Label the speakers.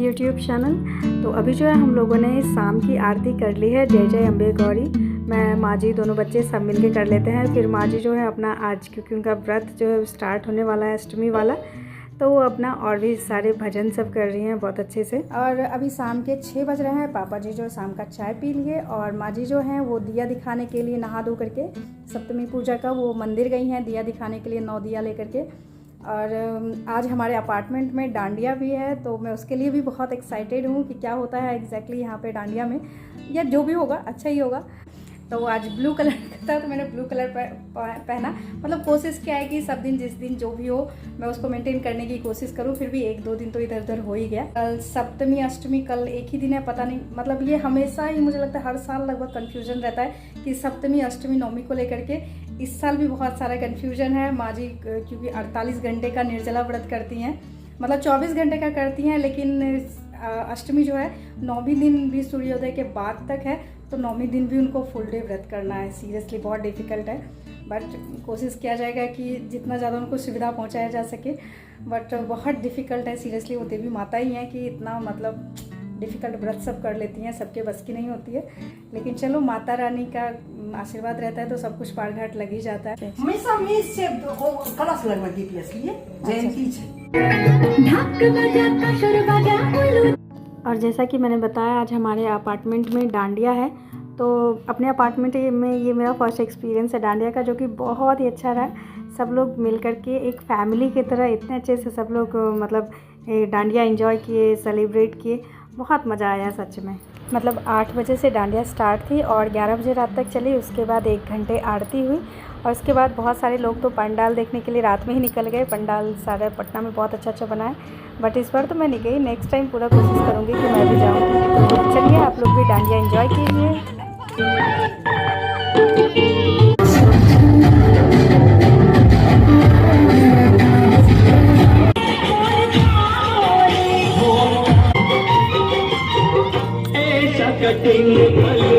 Speaker 1: YouTube channel. तो अभी जो है हम लोगों ने शाम की आरती कर ली है। जय जय अम्बे गौरी। मैं माँ जी दोनों बच्चे सब मिलके कर लेते हैं। फिर माँ जी जो है अपना आज क्योंकि उनका व्रत जो है स्टार्ट होने वाला है अष्टमी वाला, तो वो अपना और भी सारे भजन सब कर रही हैं बहुत अच्छे से। और अभी शाम के 6 बज रहे हैं। पापा जी जो शाम का चाय पी लिए और माँ जी जो हैं वो दिया दिखाने के लिए नहा धो करके सप्तमी पूजा का वो मंदिर गई हैं दिया दिखाने के लिए 9 दिया लेकर के। और आज हमारे अपार्टमेंट में डांडिया भी है, तो मैं उसके लिए भी बहुत एक्साइटेड हूँ कि क्या होता है एग्जैक्टली यहाँ पे डांडिया में, या जो भी होगा अच्छा ही होगा। तो आज ब्लू कलर का था तो मैंने ब्लू कलर पहना। मतलब कोशिश क्या है कि सब दिन जिस दिन जो भी हो मैं उसको मेंटेन करने की कोशिश करूँ। फिर भी 1-2 दिन तो इधर उधर हो ही गया। कल सप्तमी अष्टमी कल एक ही दिन है, पता नहीं मतलब ये हमेशा ही मुझे लगता है हर साल लगभग कन्फ्यूजन रहता है कि सप्तमी अष्टमी नवमी को लेकर के। इस साल भी बहुत सारा कन्फ्यूजन है। माँ जी क्योंकि 48 घंटे का निर्जला व्रत करती हैं, मतलब 24 घंटे का करती हैं, लेकिन अष्टमी जो है 9वें दिन भी सूर्योदय के बाद तक है, तो 9वें दिन भी उनको फुल डे व्रत करना है। सीरियसली बहुत डिफ़िकल्ट है, बट कोशिश किया जाएगा कि जितना ज़्यादा उनको सुविधा पहुंचाया जा सके। बट बहुत डिफ़िकल्ट है सीरियसली। वो देवी माता ही हैं कि इतना मतलब डिफ़िकल्ट व्रत सब कर लेती हैं, सबके बस की नहीं होती है। लेकिन चलो माता रानी का आशीर्वाद रहता है तो सब कुछ पार घाट लग ही जाता है।
Speaker 2: हमेशा मीस से कलश लगवाती थी इसलिए जयंती छे।
Speaker 1: और जैसा कि मैंने बताया आज हमारे अपार्टमेंट में डांडिया है। तो अपने अपार्टमेंट में ये मेरा फर्स्ट एक्सपीरियंस है डांडिया का, जो कि बहुत ही अच्छा रहा। सब लोग मिल कर के एक फैमिली की तरह इतने अच्छे से सब लोग मतलब डांडिया एंजॉय किए, सेलिब्रेट किए। बहुत मज़ा आया सच में। मतलब 8 बजे से डांडिया स्टार्ट थी और 11 बजे रात तक चली। उसके बाद 1 घंटे आरती हुई और उसके बाद बहुत सारे लोग तो पंडाल देखने के लिए रात में ही निकल गए। पंडाल सारे पटना में बहुत अच्छा बना है, बट इस बार तो मैं नहीं गई। नेक्स्ट टाइम पूरा कोशिश करूँगी कि मैं भी जाऊँ। तो चलिए आप लोग भी डांडिया एंजॉय कीजिए।
Speaker 3: कटिंग